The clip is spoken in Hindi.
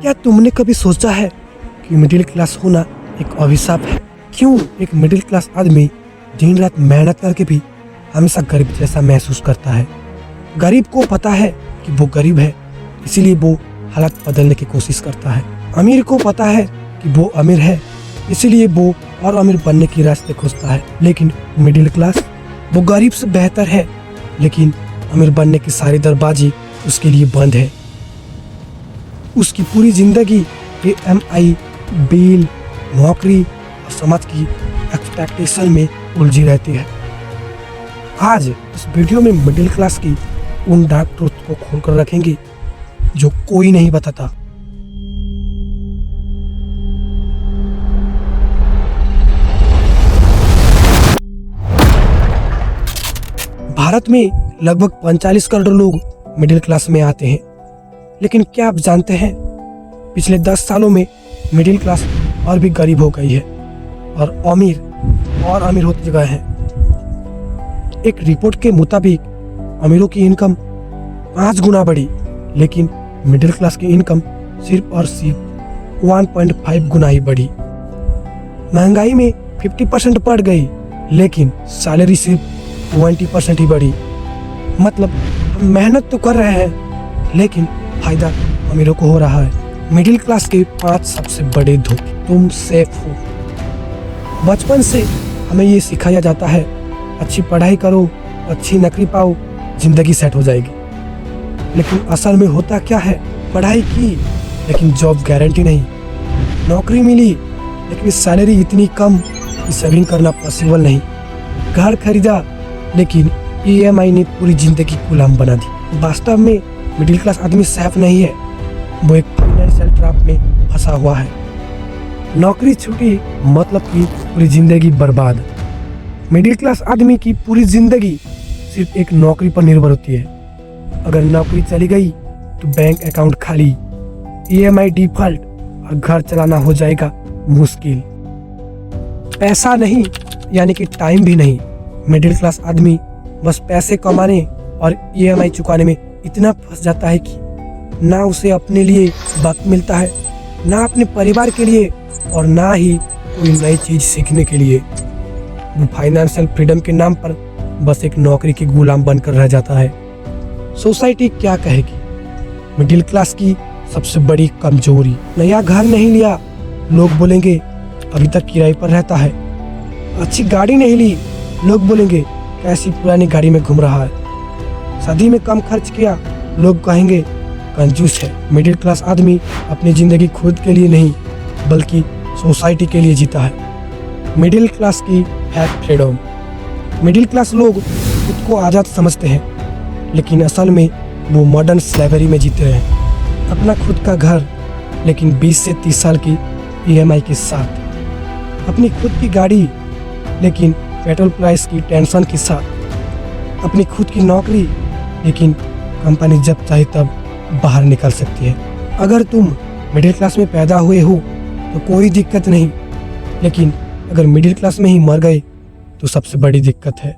क्या तुमने कभी सोचा है कि मिडिल क्लास होना एक अभिशाप है? क्यों एक मिडिल क्लास आदमी दिन रात मेहनत करके भी हमेशा गरीब जैसा महसूस करता है? गरीब को पता है कि वो गरीब है, इसीलिए वो हालात बदलने की कोशिश करता है। अमीर को पता है कि वो अमीर है, इसीलिए वो और अमीर बनने के रास्ते खोजता है। लेकिन मिडिल क्लास, वो गरीब से बेहतर है, लेकिन अमीर बनने की सारी दरवाजे उसके लिए बंद है। उसकी पूरी जिंदगी EMI, बिल, नौकरी और समाज की एक्सपेक्टेशन में उलझी रहती है। आज इस वीडियो में मिडिल क्लास की उन डार्क ट्रूथ को खोलकर रखेंगे जो कोई नहीं बताता। भारत में लगभग 45 करोड़ लोग मिडिल क्लास में आते हैं, लेकिन क्या आप जानते हैं पिछले 10 सालों में मिडिल क्लास और भी गरीब हो गई है और अमीर होते गए हैं। एक रिपोर्ट के मुताबिक अमीरों की इनकम 5 गुना बढ़ी, लेकिन मिडिल क्लास की इनकम सिर्फ और सिर्फ 1.5 गुना ही बढ़ी। महंगाई में 50% बढ़ गई, लेकिन सैलरी सिर्फ 20% ही बढ़ी। मतलब हम मेहनत तो कर रहे हैं, लेकिन फायदा अमीरों को हो रहा है। मिडिल क्लास के 5 सबसे बड़े धोखे। तुम सेफ हो। बचपन से हमें ये सिखाया जाता है, अच्छी पढ़ाई करो, अच्छी नौकरी पाओ, जिंदगी सेट हो जाएगी। लेकिन असल में होता क्या है? पढ़ाई की लेकिन जॉब गारंटी नहीं, नौकरी मिली लेकिन सैलरी इतनी कम कि सेविंग करना पॉसिबल नहीं, घर खरीदा लेकिन EMI ने पूरी जिंदगी गुलाम बना दी। वास्तव में मिडिल क्लास आदमी सेफ नहीं है, वो एक फाइनेंशियल ट्रैप में फंसा हुआ है। नौकरी छूटी मतलब कि पूरी जिंदगी बर्बाद। मिडिल क्लास आदमी की पूरी जिंदगी सिर्फ एक नौकरी पर निर्भर होती है। अगर नौकरी चली गई तो बैंक अकाउंट खाली, EMI डिफॉल्ट और घर चलाना हो जाएगा मुश्किल। पैसा नहीं यानी कि टाइम भी नहीं। मिडिल क्लास आदमी बस पैसे कमाने और EMI चुकाने में इतना फंस जाता है कि ना उसे अपने लिए वक्त मिलता है, ना अपने परिवार के लिए और ना ही कोई नई चीज सीखने के लिए। वो फाइनेंशियल फ्रीडम के नाम पर बस एक नौकरी की गुलाम बनकर रह जाता है। सोसाइटी क्या कहेगी? मिडिल क्लास की सबसे बड़ी कमजोरी, नया घर नहीं लिया, लोग बोलेंगे अभी तक किराए पर रहता है। अच्छी गाड़ी नहीं ली, लोग बोलेंगे कैसी पुरानी गाड़ी में घूम रहा है। शादी में कम खर्च किया, लोग कहेंगे कंजूस है। मिडिल क्लास आदमी अपनी जिंदगी खुद के लिए नहीं बल्कि सोसाइटी के लिए जीता है। मिडिल क्लास की है फ्रीडम। मिडिल क्लास लोग खुद को आज़ाद समझते हैं, लेकिन असल में वो मॉडर्न स्लेवरी में जीते हैं। अपना खुद का घर, लेकिन 20 से 30 साल की EMI के साथ। अपनी खुद की गाड़ी, लेकिन पेट्रोल प्राइस की टेंशन के साथ। अपनी खुद की नौकरी, लेकिन कंपनी जब चाहे तब बाहर निकल सकती है। अगर तुम मिडिल क्लास में पैदा हुए हो तो कोई दिक्कत नहीं, लेकिन अगर मिडिल क्लास में ही मर गए तो सबसे बड़ी दिक्कत है।